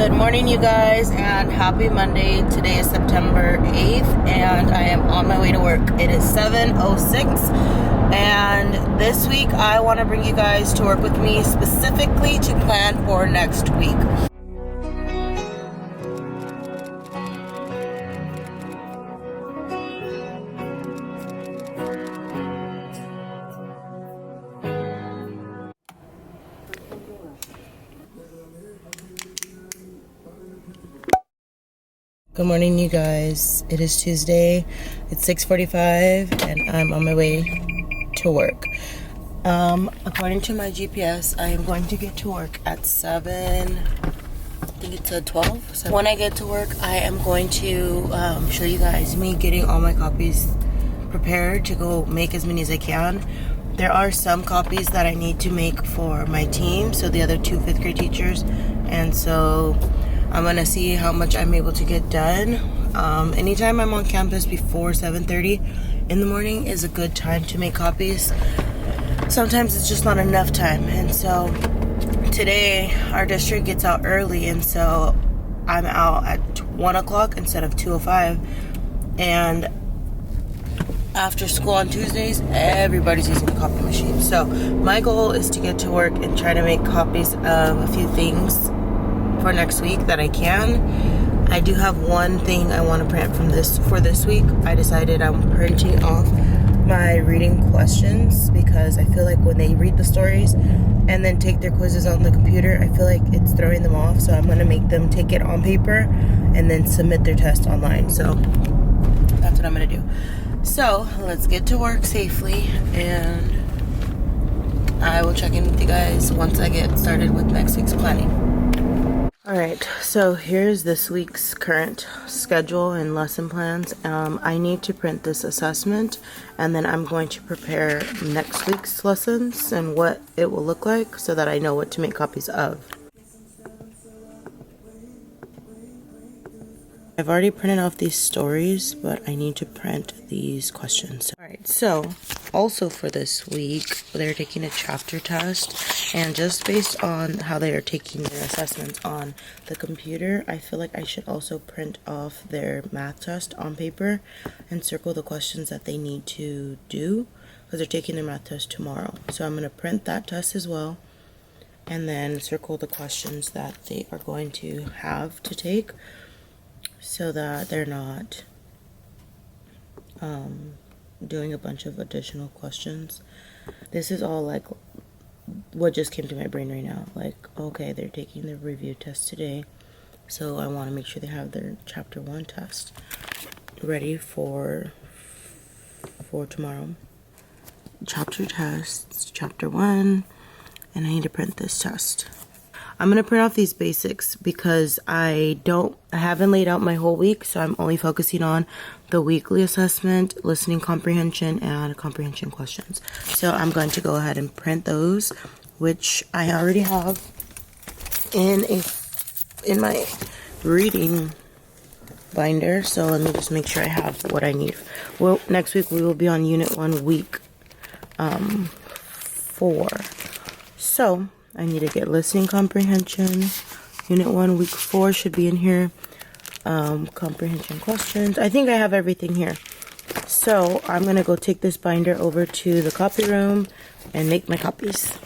Good morning, you guys, and happy Monday. Today is September 8th, and I am on my way to work. It is 7:06, and this week I want to bring you guys to work with me specifically to plan for next week. Good morning, you guys. It is Tuesday. It's 6:45 and I'm on my way to work. According to my GPS, I am going to get to work at 7, I think it's at 12. So when I get to work, I am going to show you guys me getting all my copies prepared to go make as many as I can. There are some copies that I need to make for my team, so the other two 5th grade teachers, and so I'm gonna see how much I'm able to get done. Anytime I'm on campus before 7:30 in the morning is a good time to make copies. Sometimes it's just not enough time, and so today our district gets out early, and so I'm out at 1 o'clock instead of 2:05. And after school on Tuesdays, everybody's using the copy machine. So my goal is to get to work and try to make copies of a few things for next week that I can. I do have one thing I want to print for this week. I decided I'm printing off my reading questions because I feel like when they read the stories and then take their quizzes on the computer, I feel like it's throwing them off. So I'm going to make them take it on paper and then submit their test online. So that's what I'm going to do. So let's get to work safely, and I will check in with you guys once I get started with next week's planning. Alright, so here's this week's current schedule and lesson plans. I need to print this assessment, and then I'm going to prepare next week's lessons and what it will look like so that I know what to make copies of. I've already printed off these stories, but I need to print these questions. Alright, so also for this week, they're taking a chapter test, and just based on how they are taking their assessments on the computer, I feel like I should also print off their math test on paper and circle the questions that they need to do, because they're taking their math test tomorrow. So I'm going to print that test as well, and then circle the questions that they are going to have to take, so that they're not doing a bunch of additional questions. This is all like what just came to my brain right now. Like, okay, they're taking the review test today, so I want to make sure they have their chapter 1 test ready for tomorrow. Chapter tests, chapter 1, and I need to print this test. I'm going to print off these basics because I haven't laid out my whole week, so I'm only focusing on the weekly assessment, listening comprehension, and comprehension questions. So I'm going to go ahead and print those, which I already have in my reading binder. So let me just make sure I have what I need. Well, next week we will be on Unit 1, Week 4. So I need to get listening comprehension. Unit 1, Week 4 should be in here. Comprehension questions. I think I have everything here. So I'm going to go take this binder over to the copy room and make my copies.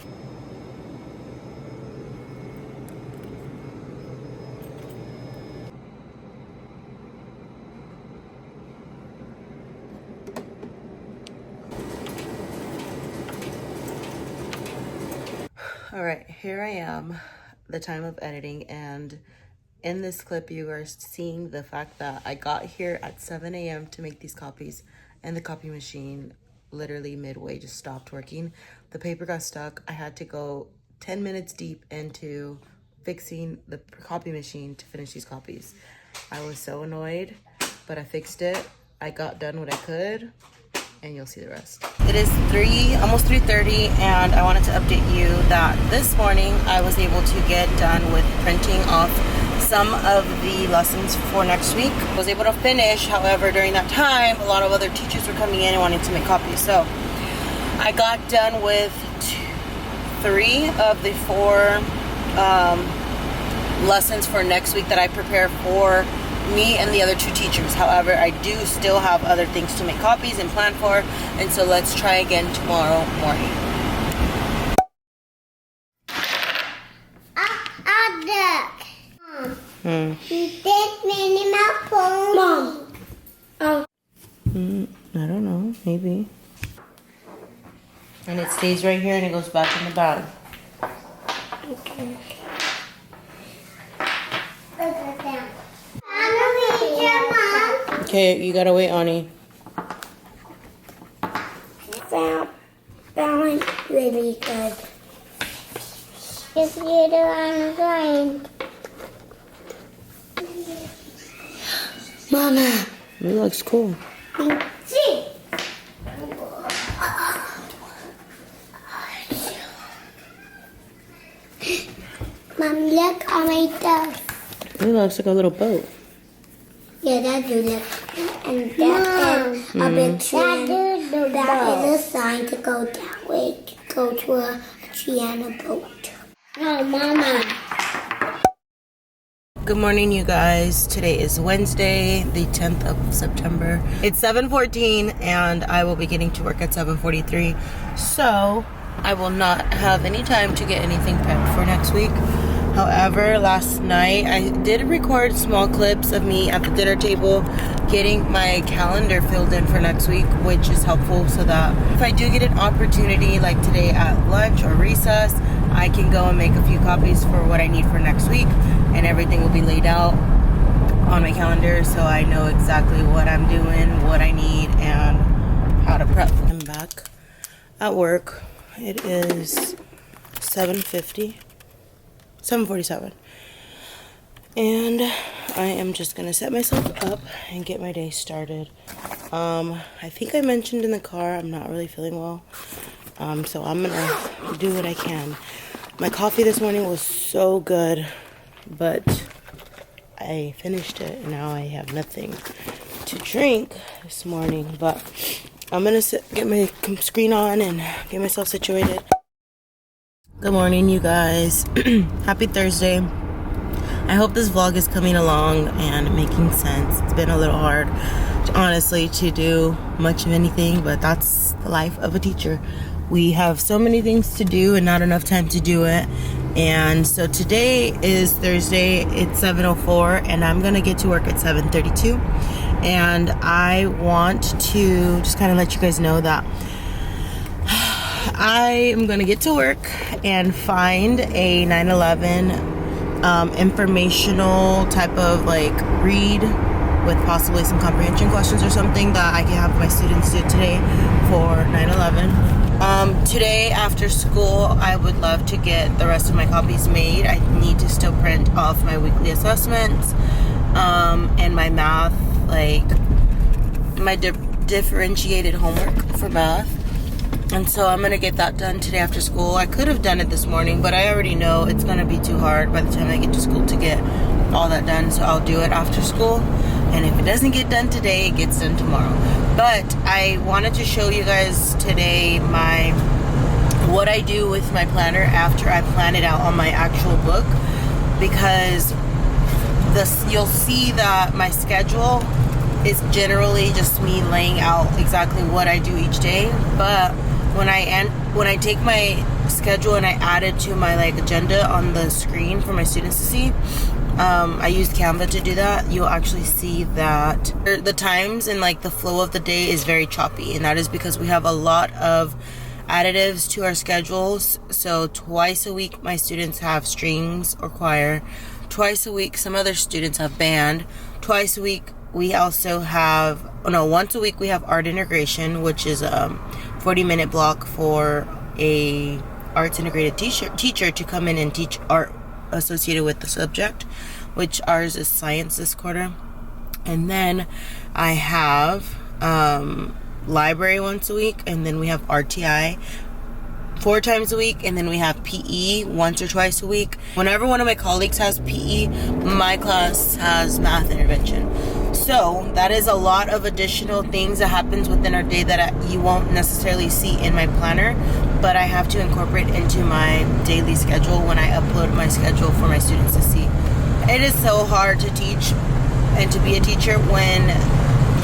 Alright, here I am, the time of editing, and in this clip you are seeing the fact that I got here at 7 a.m. to make these copies, and the copy machine literally midway just stopped working. The paper got stuck. I had to go 10 minutes deep into fixing the copy machine to finish these copies. I was so annoyed, but I fixed it. I got done what I could, and you'll see the rest. It is almost 3:30, and I wanted to update you that this morning I was able to get done with printing off some of the lessons for next week. I was able to finish, however, during that time, a lot of other teachers were coming in and wanting to make copies. So I got done with 3 of the 4 lessons for next week that I prepare for me and the other 2 teachers. However, I do still have other things to make copies and plan for, and so let's try again tomorrow morning. Mom. Oh. I don't know, maybe. And it stays right here and it goes back in the bag. Okay. Okay, you gotta wait, Ani. Balance really good. If you do on the Mama. It looks cool. See. Mom, look on my stuff. It looks like a little boat. Yeah, that do look. And that is a big tree. That is a sign to go that way, to go to a tree and a boat. Oh, Mama. Good morning, you guys. Today is Wednesday, the 10th of September. It's 7:14 and I will be getting to work at 7:43. So I will not have any time to get anything prepped for next week. However, last night I did record small clips of me at the dinner table getting my calendar filled in for next week, which is helpful so that if I do get an opportunity like today at lunch or recess, I can go and make a few copies for what I need for next week, and everything will be laid out on my calendar so I know exactly what I'm doing, what I need, and how to prep. I'm back at work. It is 7:47, and I am just gonna set myself up and get my day started. I think I mentioned in the car I'm not really feeling well, so I'm gonna do what I can. My coffee this morning was so good, but I finished it and now I have nothing to drink this morning. But I'm gonna get my screen on and get myself situated. Good morning, you guys. Happy Thursday. I hope this vlog is coming along and making sense. It's been a little hard, honestly, to do much of anything, but that's the life of a teacher. We have so many things to do and not enough time to do it. And so today is Thursday. It's 7:04 and I'm gonna get to work at 7:32. And I want to just kind of let you guys know that I am gonna get to work and find a 9/11 informational type of like read with possibly some comprehension questions or something that I can have my students do today for 9/11. Today after school, I would love to get the rest of my copies made. I need to still print off my weekly assessments and my math, like my differentiated homework for math. And so I'm gonna get that done today after school. I could have done it this morning, but I already know it's gonna be too hard by the time I get to school to get all that done. So I'll do it after school. And if it doesn't get done today, it gets done tomorrow. But I wanted to show you guys today what I do with my planner after I plan it out on my actual book, because you'll see that my schedule is generally just me laying out exactly what I do each day. But when I take my schedule and I add it to my like agenda on the screen for my students to see, I use Canva to do that. You'll actually see that the times and like the flow of the day is very choppy, and that is because we have a lot of additives to our schedules. So twice a week my students have strings or choir. Twice a week some other students have band. Twice a week we also have, once a week we have art integration, which is a 40-minute block for a arts integrated teacher to come in and teach art associated with the subject, which ours is science this quarter. And then I have library once a week, and then we have RTI 4 times a week, and then we have PE once or twice a week. Whenever one of my colleagues has PE, my class has math intervention. So that is a lot of additional things that happens within our day that you won't necessarily see in my planner, but I have to incorporate into my daily schedule when I upload my schedule for my students to see. It is so hard to teach and to be a teacher when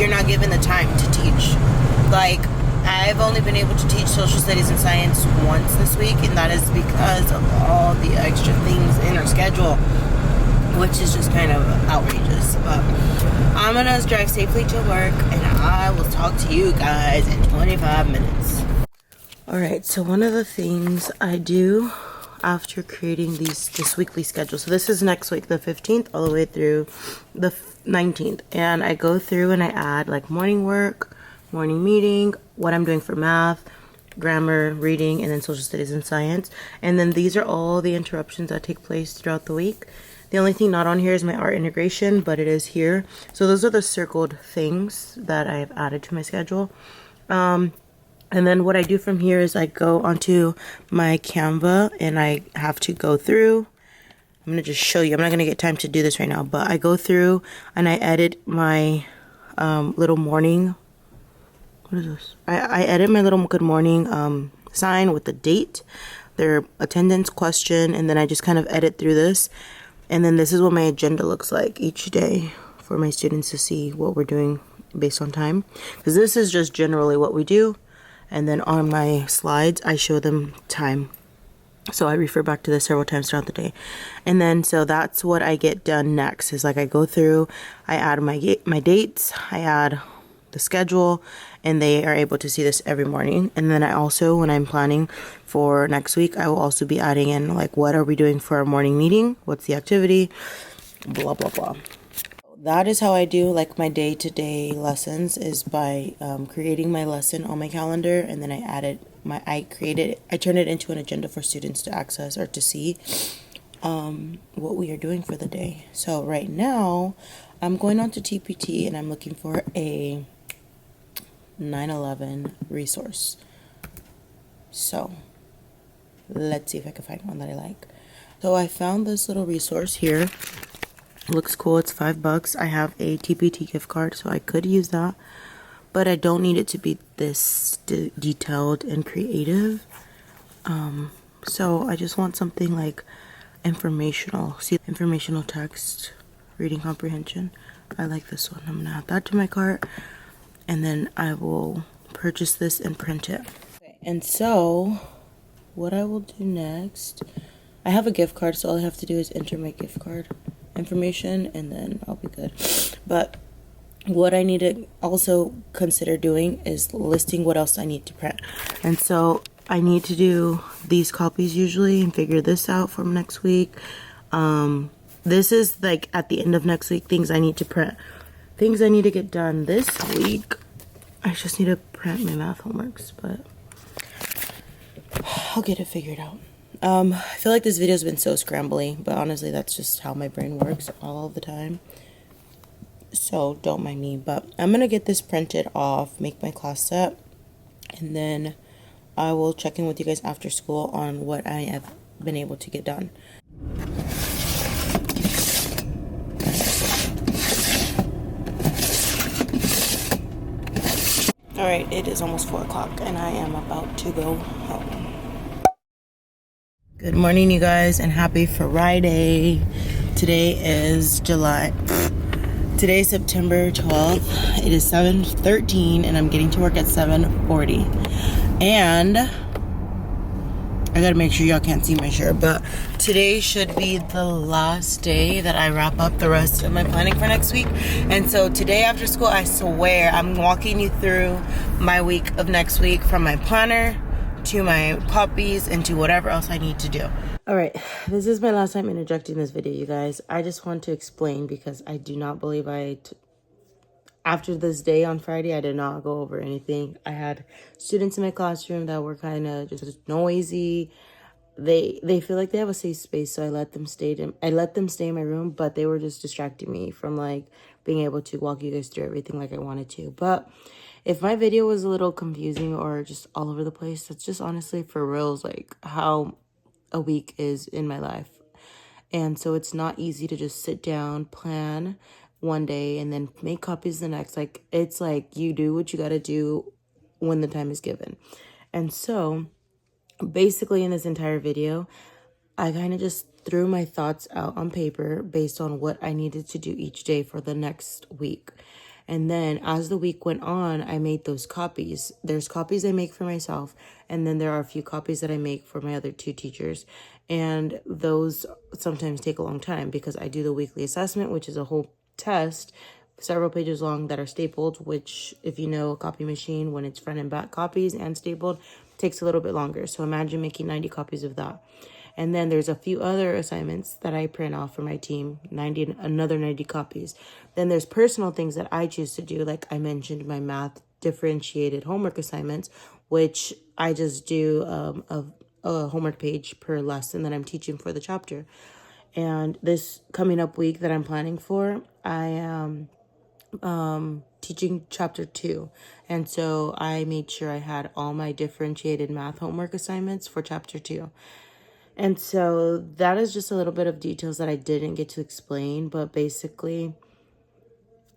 you're not given the time to teach. Like, I've only been able to teach social studies and science once this week, and that is because of all the extra things in our schedule, which is just kind of outrageous. But I'm gonna drive safely to work, and I will talk to you guys in 25 minutes. Alright, so one of the things I do after creating this weekly schedule, so this is next week, the 15th all the way through the 19th, and I go through and I add like morning work, morning meeting, what I'm doing for math, grammar, reading, and then social studies and science. And then these are all the interruptions that take place throughout the week. The only thing not on here is my art integration, but it is here. So those are the circled things that I have added to my schedule. And then what I do from here is I go onto my Canva and I have to go through. I'm going to just show you. I'm not going to get time to do this right now, but I go through and I edit my little morning. What is this? I edit my little good morning sign with the date, their attendance question, and then I just kind of edit through this. And then this is what my agenda looks like each day for my students to see what we're doing based on time. Because this is just generally what we do. And then on my slides, I show them time. So I refer back to this several times throughout the day. And then, so that's what I get done next is like I go through, I add my dates, I add the schedule, and they are able to see this every morning. And then I also, when I'm planning for next week, I will also be adding in like, what are we doing for our morning meeting? What's the activity? Blah, blah, blah. That is how I do like my day-to-day lessons is by creating my lesson on my calendar, and then I turn it into an agenda for students to access or to see what we are doing for the day. So right now I'm going on to TPT and I'm looking for a 9/11 resource. So let's see if I can find one that I like. So I found this little resource here. Looks cool. It's $5. I have a TPT gift card, so I could use that, but I don't need it to be this detailed and creative. So I just want something like informational. See, informational text, reading comprehension. I like this one. I'm gonna add that to my cart, and then I will purchase this and print it. Okay. And so what I will do next, I have a gift card, so all I have to do is enter my gift card information and then I'll be good. But what I need to also consider doing is listing what else I need to print. And so I need to do these copies usually and figure this out for next week. This is like at the end of next week, things I need to print. Things I need to get done this week. I just need to print my math homeworks, but I'll get it figured out. I feel like this video's been so scrambly, but honestly, that's just how my brain works all the time. So don't mind me, but I'm gonna get this printed off, make my class set, and then I will check in with you guys after school on what I have been able to get done. Alright, it is almost 4 o'clock and I am about to go home. Good morning, you guys, and happy Friday. Today is Today's September 12th. It is 7:13 and I'm getting to work at 7:40. And I gotta make sure y'all can't see my shirt, but today should be the last day that I wrap up the rest of my planning for next week. And so today after school, I swear I'm walking you through my week of next week, from my planner to my copies and to whatever else I need to do. Alright, this is my last time interjecting this video, you guys. I just want to explain because I do not believe after this day on Friday, I did not go over anything. I had students in my classroom that were kind of just noisy. They feel like they have a safe space, so I let them stay in my room, but they were just distracting me from like being able to walk you guys through everything like I wanted to. But if my video was a little confusing or just all over the place, that's just honestly for reals like how a week is in my life. And so it's not easy to just sit down, plan one day, and then make copies the next. Like, it's like you do what you got to do when the time is given. And so basically in this entire video, I kind of just threw my thoughts out on paper based on what I needed to do each day for the next week. And then as the week went on, I made those copies. There's copies I make for myself, and then there are a few copies that I make for my other 2 teachers. And those sometimes take a long time because I do the weekly assessment, which is a whole test, several pages long, that are stapled, which, if you know a copy machine, when it's front and back copies and stapled, takes a little bit longer. So imagine making 90 copies of that. And then there's a few other assignments that I print off for my team, another 90 copies. Then there's personal things that I choose to do, like I mentioned, my math differentiated homework assignments, which I just do a homework page per lesson that I'm teaching for the chapter. And this coming up week that I'm planning for, I am teaching chapter 2. And so I made sure I had all my differentiated math homework assignments for chapter 2. And so that is just a little bit of details that I didn't get to explain. But basically,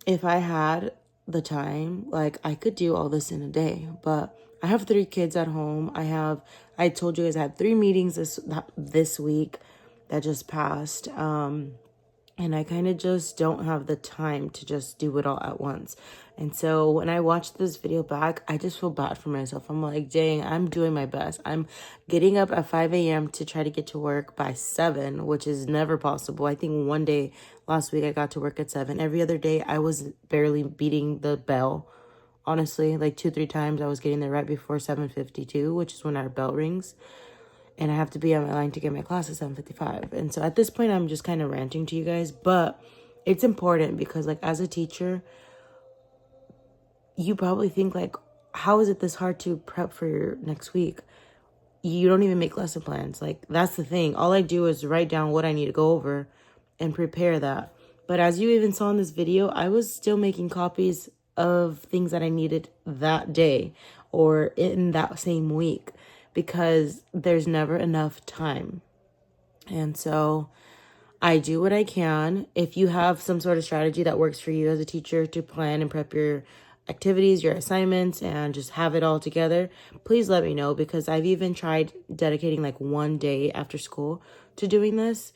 if I had the time, like, I could do all this in a day. But I have 3 kids at home. I told you guys I had 3 meetings this week that just passed. And I kind of just don't have the time to just do it all at once. And so when I watched this video back, I just feel bad for myself. I'm like, dang, I'm doing my best. I'm getting up at 5 a.m. to try to get to work by 7, which is never possible. I think one day last week I got to work at 7. Every other day I was barely beating the bell. Honestly, like 2-3 times I was getting there right before 7:52, which is when our bell rings. And I have to be on my line to get my class at 7:55. And so at this point, I'm just kind of ranting to you guys. But it's important because, like, as a teacher, you probably think, like, how is it this hard to prep for your next week? You don't even make lesson plans. Like, that's the thing. All I do is write down what I need to go over and prepare that. But as you even saw in this video, I was still making copies of things that I needed that day or in that same week, because there's never enough time. And so I do what I can. If you have some sort of strategy that works for you as a teacher to plan and prep your activities, your assignments, and just have it all together, please let me know, because I've even tried dedicating like one day after school to doing this,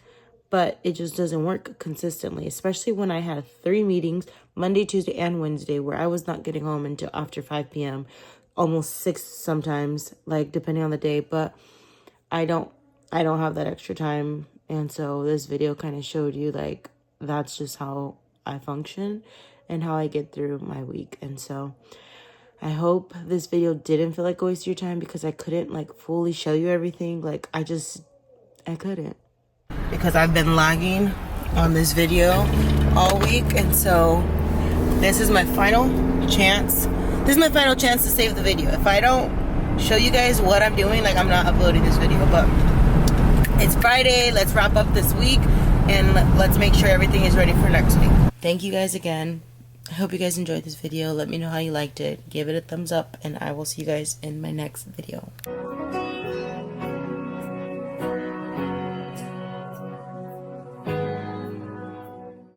but it just doesn't work consistently, especially when I had 3 meetings, Monday, Tuesday, and Wednesday, where I was not getting home until after 5 p.m., almost 6 sometimes, like depending on the day. But I don't have that extra time. And so this video kind of showed you, like, that's just how I function and how I get through my week. And so I hope this video didn't feel like a waste of your time, because I couldn't like fully show you everything. Like, I couldn't, because I've been lagging on this video all week. And so this is my final chance. This is my final chance to save the video. If I don't show you guys what I'm doing, like, I'm not uploading this video. But it's Friday. Let's wrap up this week and let's make sure everything is ready for next week. Thank you guys again. I hope you guys enjoyed this video. Let me know how you liked it. Give it a thumbs up, and I will see you guys in my next video.